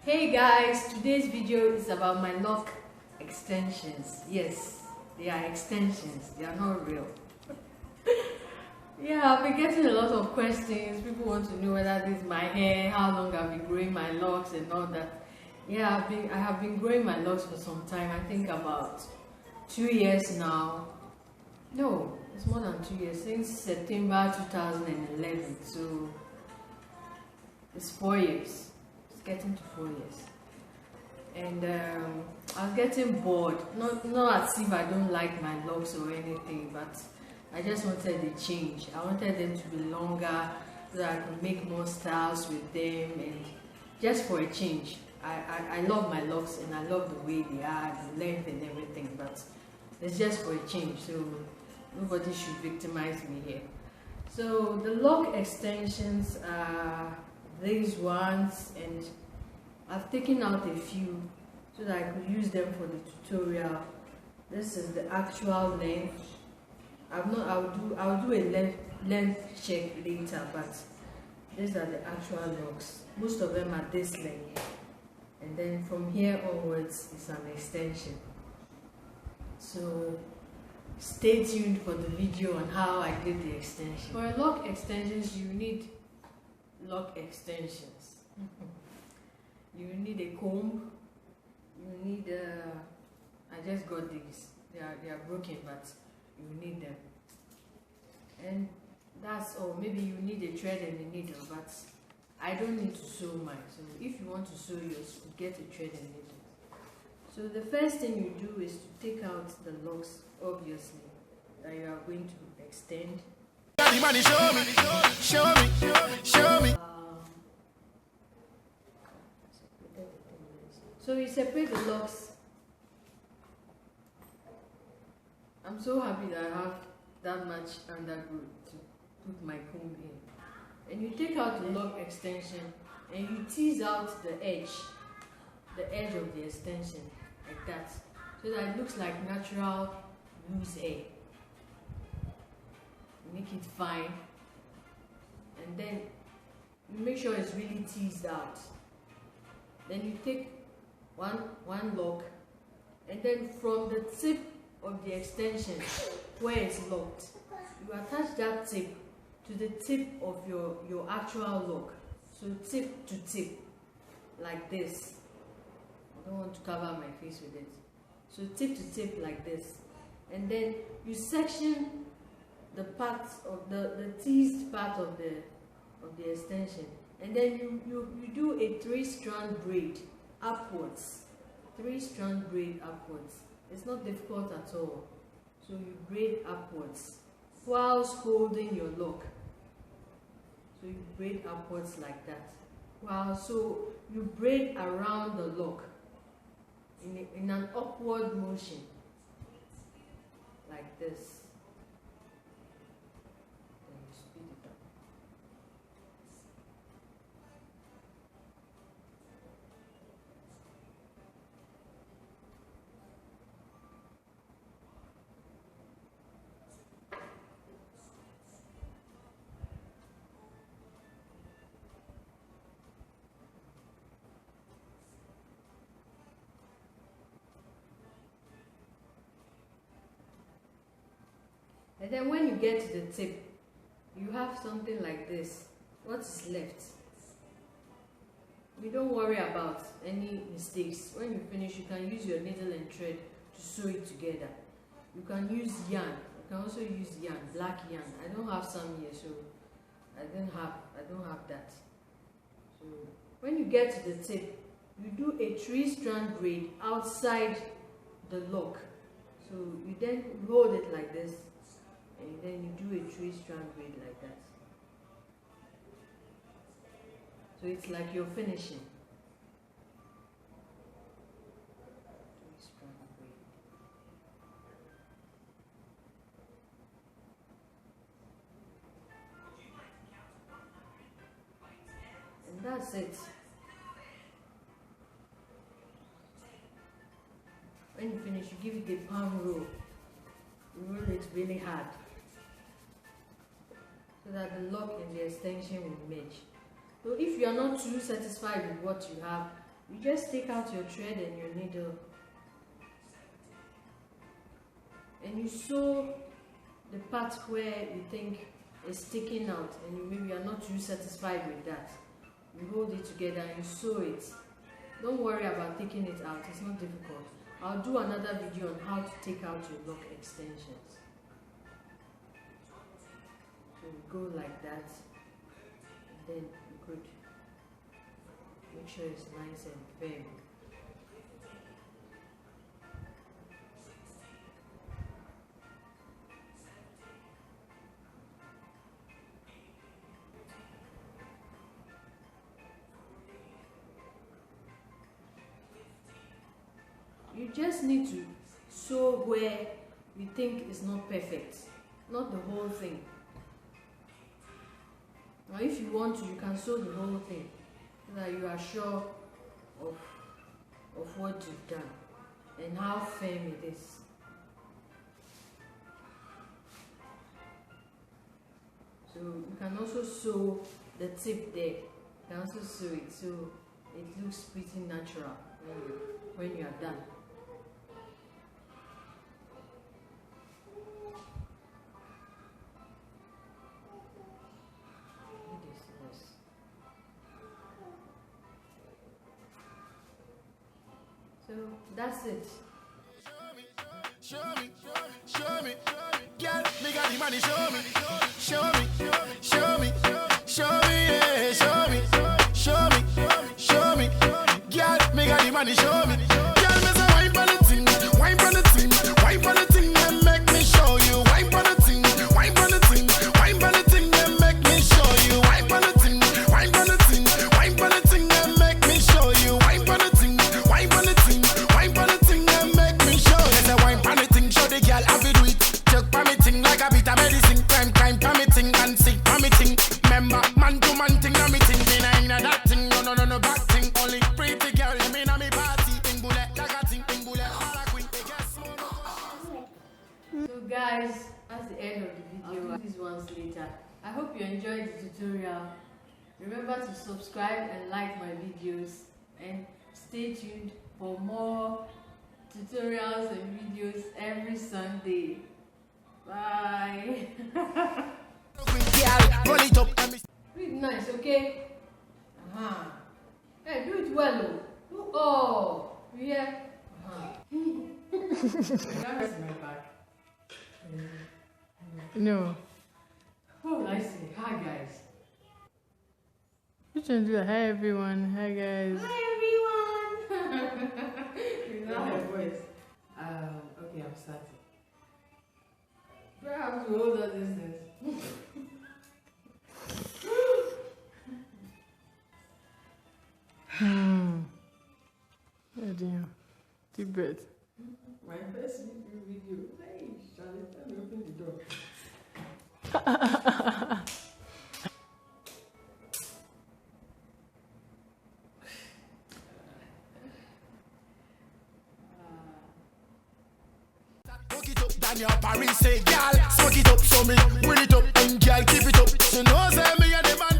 Hey guys, today's video is about my lock extensions. Yes, they are extensions, they are not real. Yeah, I've been getting a lot of questions. People want to know whether this is my hair, how long I've been growing my locks and all that. Yeah, I have been growing my locks for some time. I think about 2 years now. No, it's more than 2 years, since September 2011. So it's 4 years. It's getting to 4 years. And I was getting bored. Not as if I don't like my locks or anything, but I just wanted a change. I wanted them to be longer so that I could make more styles with them, and just for a change. I love my locks and I love the way they are, the length and everything, but it's just for a change, so nobody should victimize me here. So the lock extensions are these ones, and I've taken out a few so that I could use them for the tutorial. This is the actual length. I'll do a length check later, but these are the actual locks. Most of them are this length, and then from here onwards is an extension. So stay tuned for the video on how I did the extension. For lock extensions, you need lock extensions. You need a comb. You need I just got these. They are broken, but you need them. And that's all. Maybe you need a thread and a needle, but I don't need to sew mine. So if you want to sew yours, get a thread and needle. So the first thing you do is to take out the locks, obviously, that you are going to extend. So you separate the locks. I'm so happy that I have that much undergrowth to put my comb in. And you take out the lock extension and you tease out the edge of the extension like that, so that it looks like natural loose hair. You make it fine, and then you make sure it's really teased out. Then you take one lock, and then from the tip of the extension where it's locked, you attach that tip to the tip of your actual lock. So tip to tip, like this. I don't want to cover my face with it. So tip to tip like this, and then you section the part of the teased part of the extension, and then you do a 3-strand braid upwards. 3-strand braid upwards. It's not difficult at all. So you braid upwards whilst holding your lock. So you braid upwards like that. Wow, so you braid around the lock in an upward motion like this. Then you speed it up. And then when you get to the tip, you have something like this. What is left? You don't worry about any mistakes. When you finish, you can use your needle and thread to sew it together. You can use yarn. You can also use yarn, black yarn. I don't have some here, so I don't have that. So when you get to the tip, you do a 3-strand braid outside the lock. So you then hold it like this, and then you do a 3-strand braid like that. So it's like you're finishing. 3-strand braid. And that's it. When you finish, you give it a palm roll. You roll it really hard so that the lock and the extension will merge. So if you are not too satisfied with what you have, you just take out your thread and your needle and you sew the part where you think is sticking out, and you maybe are not too satisfied with that. You hold it together and you sew it. Don't worry about taking it out, it's not difficult. I'll do another video on how to take out your lock extensions. So you go like that, and then you could make sure it's nice and firm. You just need to sew where you think is not perfect, not the whole thing. Now if you want to, you can sew the whole thing so that you are sure of what you've done and how firm it is. So you can also sew the tip there. You can also sew it so it looks pretty natural when you are done. So that's it. Show me, girl, me got the money. Show me, yeah, show me, girl, me got the money. Show me, girl, me say wine for the thing, wine for the thing, wine for the thing, and make me show you. Wine for the thing, wine for the thing, wine for the thing, and make me show you. Wine for the thing, wine for the thing, wine for the thing, and make me show you. Wine for the thing, wine for the thing, wine for the thing, and make me show you. Say wine for the thing, show the girl how to do it. Take for me thing like a bit of medicine, crime for me thing, and sick for me thing. Remember, man to man thing, na me thing, me na inna that thing, no bad thing. Only pretty girl, me na me party. Thing bullet, like a thing, bullet, all a queen. So guys, that's the end of the video. I'll do this once later. I hope you enjoyed the tutorial. Remember to subscribe and like my videos, and stay tuned for more tutorials and videos every Sunday. Bye. Roll it up and me. Do it nice, okay? Hey, do it well, oh. Yeah. That hurts my back. No. What will I say? Hi guys. You should do that. Hi everyone. Hi guys. Hi everyone. You know her voice. Okay, I'm starting. Perhaps we hold on this thing. Oh damn. Deep breath. My best video. Hey, Charlie, let me open the door. Smoke it up, Daniel Paris say, girl, smoke it up, show me, win it up, and girl, keep it up. She knows me and the man